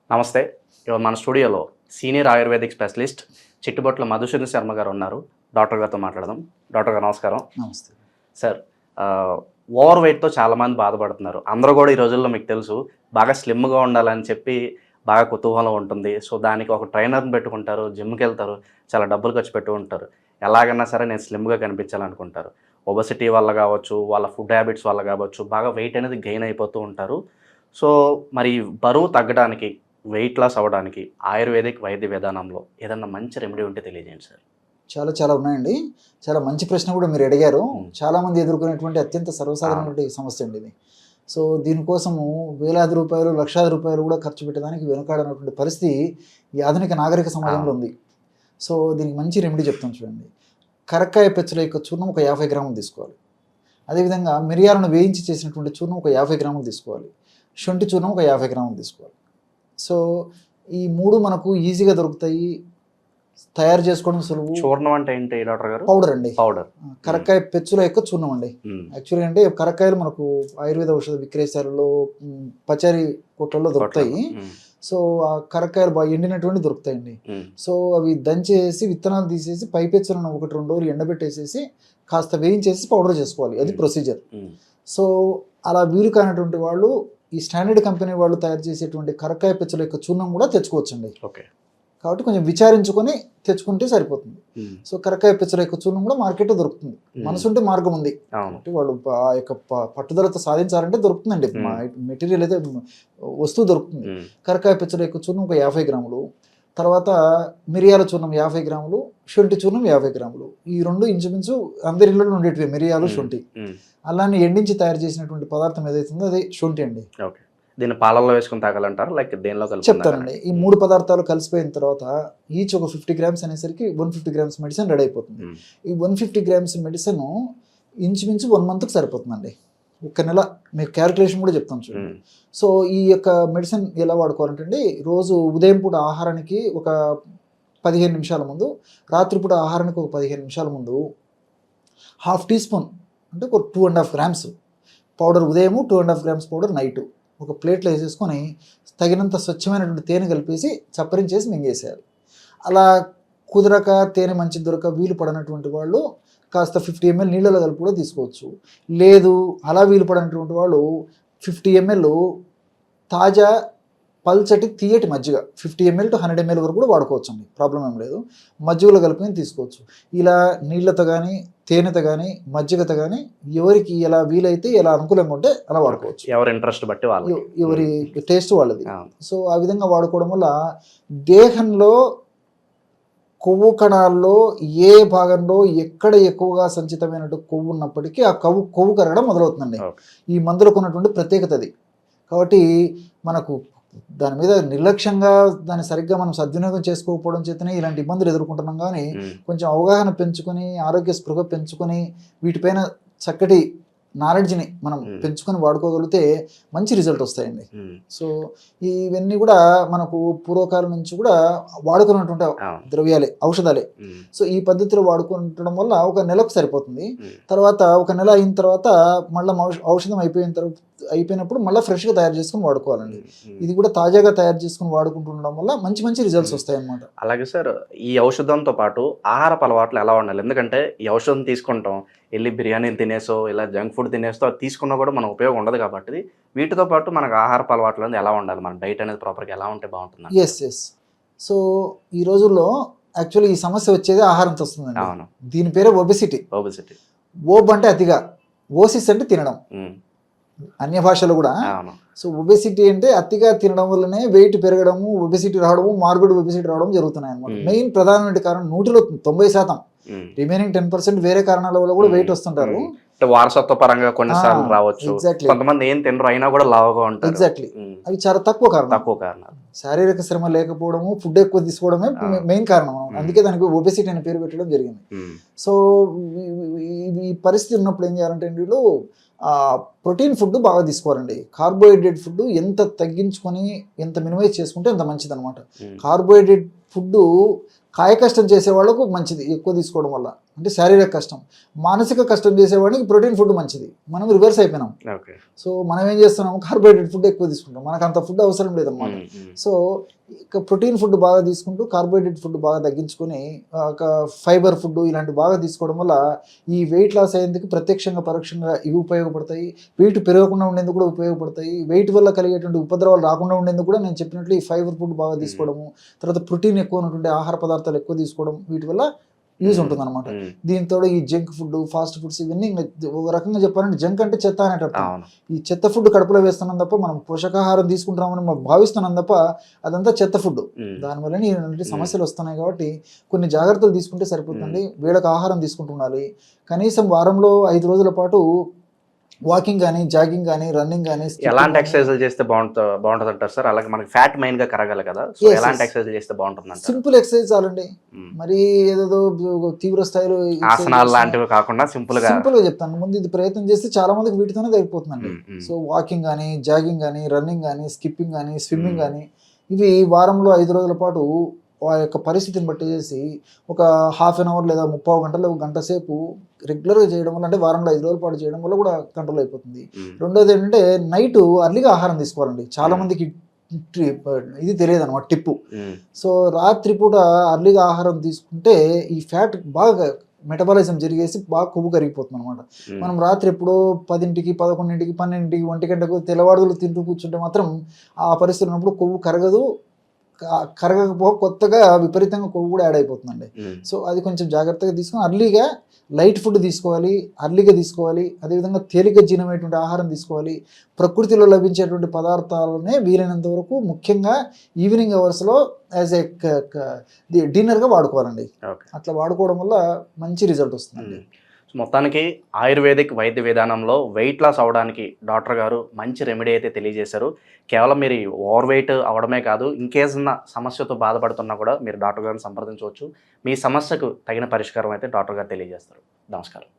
నమస్తే. ఇవాళ మన స్టూడియోలో senior ayurvedic specialist Chittubotla Madhusudan Sharma గారు ఉన్నారు. డాక్టర్ గారితో మాట్లాడదాం. డాక్టర్ గారు నమస్కారం. నమస్తే సార్, ఓవర్ వెయిట్‌తో చాలామంది బాధపడుతున్నారు. అందరూ కూడా ఈ రోజుల్లో మీకు తెలుసు బాగా స్లిమ్‌గా ఉండాలని చెప్పి బాగా కుతూహలం ఉంటుంది. సో, దానికి ఒక ట్రైనర్‌ని పెట్టుకుంటారు, జిమ్‌కెళ్తారు, చాలా డబ్బులు ఖర్చు పెడుతూ ఉంటారు. ఎలాగైనా సరే నేను స్లిమ్‌గా కనిపించాలనుకుంటారు. ఒబెసిటీ వల్ల కావచ్చు, వాళ్ళ ఫుడ్ హ్యాబిట్స్ వల్ల కావచ్చు, బాగా వెయిట్ అనేది గెయిన్ అయిపోతూ ఉంటారు. సో, మరి బరువు తగ్గడానికి, వెయిట్ లాస్ అవ్వడానికి ఆయుర్వేదిక్ వైద్య విధానంలో ఏదన్నా మంచి రెమెడీ ఉంటే తెలియజేయండి సార్. చాలా ఉన్నాయండి. చాలా మంచి ప్రశ్న కూడా మీరు అడిగారు. హ్మ్. చాలామంది ఎదుర్కొనేటువంటి అత్యంత సర్వసాధారణమైన సమస్య అండి ఇది. సో దీనికోసము వేలాది రూపాయలు, లక్షలాది రూపాయలు కూడా ఖర్చు పెట్టడానికి వెనుకాడనటువంటి పరిస్థితి ఈ ఆధునిక నాగరిక సమాజంలో ఉంది. సో దీనికి మంచి రెమెడీ చెప్తాను చూడండి. కరక్కాయ పెచ్చల యొక్క చూర్ణం ఒక 50 గ్రాములు తీసుకోవాలి. అదేవిధంగా మిరియాలను వేయించి చేసినటువంటి చూర్ణం ఒక 50 గ్రాములు తీసుకోవాలి. శొంఠి చూర్ణం ఒక 50 గ్రాములు తీసుకోవాలి. సో ఈ మూడు మనకు ఈజీగా దొరుకుతాయి, తయారు చేసుకోవడం సులువు. చూర్ణం అంటే ఏంటి డాక్టర్ గారు? పౌడర్ అండి. పౌడర్. కరక్కాయ పెచ్చుల యొక్క చూర్ణం అండి. యాక్చువల్గా అంటే కరక్కాయలు మనకు ఆయుర్వేద ఔషధ విక్రయశాలలో, పచారీ కొట్లలో దొరుకుతాయి. సో ఆ కరక్కాయలు బాగా ఎండినటువంటి దొరుకుతాయండి. సో అవి దంచేసి విత్తనాలు తీసేసి పైపెచ్చులను 1-2 రోజులు ఎండబెట్టేసేసి కాస్త వేయించేసి పౌడర్ చేసుకోవాలి. అది ప్రొసీజర్. సో అలా వీలు కానటువంటి వాళ్ళు ఈ స్టాండర్డ్ కంపెనీ వాళ్ళు తయారు చేసేటువంటి కరక్కాయ పెచ్చల యొక్క చూర్ణం కూడా తెచ్చుకోవచ్చండి. ఓకే. కాబట్టి కొంచెం విచారించుకొని తెచ్చుకుంటే సరిపోతుంది. సో కరక్కాయ పెచ్చల యొక్క చూర్ణం కూడా మార్కెట్లో దొరుకుతుంది. మనసుంటే మార్గం ఉంది. కాబట్టి వాళ్ళు ఆ యొక్క పట్టుదలతో సాధించాలంటే దొరుకుతుందండి. మెటీరియల్ అయితే వస్తువు దొరుకుతుంది. కరక్కాయ పెచ్చల యొక్క చూర్ణం ఒక 50 గ్రాములు, తర్వాత మిరియాల చూర్ణం 50 గ్రాములు, శొంఠి చూర్ణం 50 గ్రాములు. ఈ రెండు ఇంచుమించు అందరి ఇళ్ళలో ఉండేటివి మిరియాలు, శొంఠి. అలానే ఎండించి తయారు చేసినటువంటి పదార్థం ఏదైతుందో అదే శొంఠి అండి. ఓకే. దీన్ని పాలల్లో వేసుకుని తాగాలంటారు, లైక్ దేనిలో కలిపి చెప్తానండి. ఈ 3 పదార్థాలు కలిసిపోయిన తర్వాత ఈచ్ ఒక 50 గ్రామ్స్ అనేసరికి 150 గ్రామ్స్ మెడిసిన్ రెడీ అయిపోతుంది. ఈ 150 గ్రామ్స్ మెడిసిన్ ఇంచుమించు 1 మంత్కి సరిపోతుందండి. ఒక నెల మీకు క్యాలిక్యులేషన్ కూడా చెప్తాను చూడండి. సో ఈ యొక్క మెడిసిన్ ఎలా వాడుకోవాలంటే అండి, రోజు ఉదయం పూట ఆహారానికి ఒక 15 నిమిషాల ముందు, రాత్రిపూట ఆహారానికి ఒక 15 నిమిషాల ముందు 1/2 టీ స్పూన్ అంటే ఒక 2.5 గ్రామ్స్ పౌడర్ ఉదయము, 2.5 గ్రామ్స్ పౌడర్ నైటు ఒక ప్లేట్లో వేసేసుకొని తగినంత స్వచ్ఛమైనటువంటి తేనె కలిపేసి చప్పరించేసి మింగేసేయాలి. అలా కుదరక, తేనె మంచి దొరక, వీలు పడనటువంటి వాళ్ళు కాస్త 50 ml నీళ్ళలో కలిపి కూడా తీసుకోవచ్చు. లేదు అలా వీలు పడనటువంటి వాళ్ళు 50 ml తాజా పల్చటి తీయటి మజ్జిగ 50 ml to 100 ml వరకు కూడా వాడుకోవచ్చు అండి. ప్రాబ్లం ఏం లేదు. మజ్జిగలో కలుపుకొని తీసుకోవచ్చు. ఇలా నీళ్ళతో కానీ, తేనెతో కానీ, మజ్జిగతో కానీ ఎవరికి ఎలా వీలైతే, ఎలా అనుకూలంగా ఉంటే అలా వాడుకోవచ్చు. ఎవరి ఇంట్రెస్ట్ బట్టి వాళ్ళు, ఎవరి టేస్ట్ వాళ్ళది. సో ఆ విధంగా వాడుకోవడం వల్ల దేహంలో కొవ్వు కణాల్లో ఏ భాగంలో ఎక్కడ ఎక్కువగా సంచితమైనట్టు కొవ్వు ఉన్నప్పటికీ ఆ కొవ్వు కరగడం మొదలవుతుందండి. ఈ మందులకు ఉన్నటువంటి ప్రత్యేకత అది. కాబట్టి మనకు దాని మీద నిర్లక్ష్యంగా దాన్ని సరిగ్గా మనం సద్వినియోగం చేసుకోకపోవడం చేతనే ఇలాంటి ఇబ్బందులు ఎదుర్కొంటున్నాం. కానీ కొంచెం అవగాహన పెంచుకొని, ఆరోగ్య స్పృహ పెంచుకొని, వీటిపైన చక్కటి నాలెడ్జ్ని మనం పెంచుకొని వాడుకోగలిగితే మంచి రిజల్ట్ వస్తాయండి. సో ఇవన్నీ కూడా మనకు పూర్వకాలం నుంచి కూడా వాడుకున్నటువంటి ద్రవ్యాలే, ఔషధాలే. సో ఈ పద్ధతిలో వాడుకుంటడం వల్ల ఒక నెలకు సరిపోతుంది. తర్వాత ఒక నెల అయిన తర్వాత మళ్ళీ ఔషధం అయిపోయినప్పుడు మళ్ళీ ఫ్రెష్గా తయారు చేసుకుని వాడుకోవాలండి. ఇది కూడా తాజాగా తయారు చేసుకుని వాడుకుంటుండడం వల్ల మంచి రిజల్ట్స్ వస్తాయి అన్నమాట. అలాగే సార్, ఈ ఔషధంతో పాటు ఆహారపు అలవాట్లు ఎలా ఉండాలి? ఎందుకంటే ఈ ఔషధం తీసుకుంటాం, వెళ్ళి బిర్యానీలు తినేసో, ఇలా జంక్ ఫుడ్ తినేసో అది తీసుకున్నా కూడా మనకు ఉపయోగం ఉండదు. కాబట్టి వీటితో పాటు మనకు ఆహారపు అలవాట్లు అనేది ఎలా ఉండాలి? మన డైట్ అనేది ప్రాపర్గా ఎలా ఉంటే బాగుంటుంది? ఎస్. సో ఈ రోజుల్లో యాక్చువల్లీ ఈ సమస్య వచ్చేది ఆహారంతో వస్తుందండి. అవును. దీని పేరే ఒబెసిటీ. ఓబ్ అంటే అతిగా, ఓసిస్ అంటే తినడం అన్య భాషలో కూడా. సో ఒబెసిటీ అంటే అతిగా తినడం వల్లనే వెయిట్ పెరగడము, ఒబెసిటీ రావడము, మార్బిడ్ ఒబెసిటీ రావడం జరుగుతున్నాయి అన్నమాట. మెయిన్ ప్రధానమైన కారణం 100లో 90%, రిమైనింగ్ 10% వేరే కారణాల వల్ల కూడా వెయిట్ వస్తుంటారు. వారసత్వ పరంగా కొన్నిసార్లు రావచ్చు. కొంతమంది ఏం తినరు అయినా కూడా లావుగా ఉంటారు. ఎగ్జాక్ట్లీ. అవి చాలా తక్కువ కారణాలు. శారీరక శ్రమ లేకపోవడము, ఫుడ్ ఎక్కువ తీసుకోవడమే మెయిన్ కారణం. అందుకే దానికి ఒబెసిటీ అనే పేరు పెట్టడం జరిగింది. సో ఈ పరిస్థితి ఉన్నప్పుడు ఏం చేయాలంటే వీళ్ళు ప్రోటీన్ ఫుడ్ బాగా తీసుకోవాలండి. కార్బోహైడ్రేట్ ఫుడ్ ఎంత తగ్గించుకొని, ఎంత మినిమైజ్ చేసుకుంటే అంత మంచిది అనమాట. కార్బోహైడ్రేట్ ఫుడ్ కాయ కష్టం చేసే వాళ్ళకు మంచిది ఎక్కువ తీసుకోవడం వల్ల, అంటే శారీరక కష్టం. మానసిక కష్టం చేసేవాడికి ప్రోటీన్ ఫుడ్ మంచిది. మనం రివర్స్ అయిపోయినాం. ఓకే. సో మనం ఏం చేస్తున్నాం, కార్బోహైడ్రేట్ ఫుడ్ ఎక్కువ తీసుకుంటాం, మనకు అంత ఫుడ్ అవసరం లేదన్నమాట. సో ఇక ప్రోటీన్ ఫుడ్ బాగా తీసుకుంటూ కార్బోహైడ్రేట్ ఫుడ్ బాగా తగ్గించుకొని ఒక ఫైబర్ ఫుడ్ ఇలాంటి బాగా తీసుకోవడం వల్ల ఈ వెయిట్ లాస్ అయ్యేందుకు ప్రత్యక్షంగా పరోక్షంగా ఇవి ఉపయోగపడతాయి. వెయిట్ పెరగకుండా ఉండేందుకు కూడా ఉపయోగపడతాయి. వెయిట్ వల్ల కలిగేటువంటి ఉపద్రవాలు రాకుండా ఉండేందుకు కూడా నేను చెప్పినట్లు ఈ ఫైబర్ ఫుడ్ బాగా తీసుకోవడము, తర్వాత ప్రోటీన్ ఎక్కువ ఉన్నటువంటి ఆహార పదార్థాలు ఎక్కువ తీసుకోవడం, వీటి వల్ల యూజ్ ఉంటుంది అనమాట. దీంతో ఈ జంక్ ఫుడ్, ఫాస్ట్ ఫుడ్స్ ఇవన్నీ ఒక రకంగా చెప్పాలంటే జంక్ అంటే చెత్త అనేటట్టు. ఈ చెత్త ఫుడ్ కడుపులో వేస్తున్నాం తప్ప మనం పోషకాహారం తీసుకుంటామని మనం భావిస్తున్నాం తప్ప అదంతా చెత్త ఫుడ్. దానివల్ల ఇలాంటి సమస్యలు వస్తున్నాయి. కాబట్టి కొన్ని జాగ్రత్తలు తీసుకుంటే సరిపోతుంది. వేళకు ఆహారం తీసుకుంటుండాలి. కనీసం వారంలో 5 రోజుల పాటు వాకింగ్ కానీ, జాగింగ్ కానీ, రన్నింగ్ కానీ. ఎలాంటి ఎక్సర్సైజ్ చేస్తే బాగుంటుంది అంటారు సార్? అలాగే మనకి ఫ్యాట్ మెయిన్ గా కరగాలి కదా, సో ఎలాంటి ఎక్సర్సైజ్ చేస్తే బాగుంటుంది అంటారు? సింపుల్ ఎక్సర్సైజ్ చాలండి. మరి ఏదో తీవ్ర స్థాయిలో ఆసనాలు లాంటివి కాకుండా సింపుల్ గా చెప్తాను. ముందు ఇది ప్రయత్నం చేస్తే చాలా మందికి వీటితోనే తగ్గిపోతుందండి. సో వాకింగ్ కానీ, జాగింగ్ కానీ, రన్నింగ్ కానీ, స్కిప్పింగ్ కానీ, స్విమ్మింగ్ కానీ, ఇవి వారంలో 5 రోజుల పాటు ఆ యొక్క పరిస్థితిని బట్టి చేసి ఒక హాఫ్ అన్ అవర్ లేదా 30 గంటలు, గంట సేపు రెగ్యులర్గా చేయడం వల్ల, అంటే వారంలో 5 రోజుల పాటు చేయడం వల్ల కూడా కంట్రోల్ అయిపోతుంది. రెండోది ఏంటంటే నైట్ అర్లీగా ఆహారం తీసుకోవాలండి. చాలా మందికి ఇది తెలియదు అనమాట, టిప్పు. సో రాత్రి పూట అర్లీగా ఆహారం తీసుకుంటే ఈ ఫ్యాట్ బాగా మెటబాలిజం జరిగేసి బాగా కొవ్వు కరిగిపోతుంది అనమాట. మనం రాత్రి ఎప్పుడో 10ంటికి, 11ంటికి, 12ంటికి, 1 గంటకు తెల్లవారులు తింటూ కూర్చుంటే మాత్రం ఆ పరిస్థితి ఉన్నప్పుడు కొవ్వు కరగదు. కరగకపో కొత్తగా విపరీతంగా కొవ్వు కూడా యాడ్ అయిపోతుందండి. సో అది కొంచెం జాగ్రత్తగా తీసుకొని అర్లీగా లైట్ ఫుడ్ తీసుకోవాలి, అర్లీగా తీసుకోవాలి. అదేవిధంగా తేలిక జీర్ణమైనటువంటి ఆహారం తీసుకోవాలి. ప్రకృతిలో లభించేటువంటి పదార్థాలనే వీలైనంత వరకు ముఖ్యంగా ఈవినింగ్ అవర్స్లో యాజ్ ఏ డిన్నర్గా వాడుకోవాలండి. అట్లా వాడుకోవడం వల్ల మంచి రిజల్ట్ వస్తుందండి. మొత్తానికి ఆయుర్వేదిక్ వైద్య విధానంలో వెయిట్ లాస్ అవడానికి డాక్టర్ గారు మంచి రెమెడీ అయితే తెలియజేశారు. కేవలం మీరు ఓవర్ వెయిట్ అవడమే కాదు, ఇంకేదన్నా సమస్యతో బాధపడుతున్నా కూడా మీరు డాక్టర్ గారిని సంప్రదించవచ్చు. మీ సమస్యకు తగిన పరిష్కారం అయితే డాక్టర్ గారు తెలియజేస్తారు. నమస్కారం.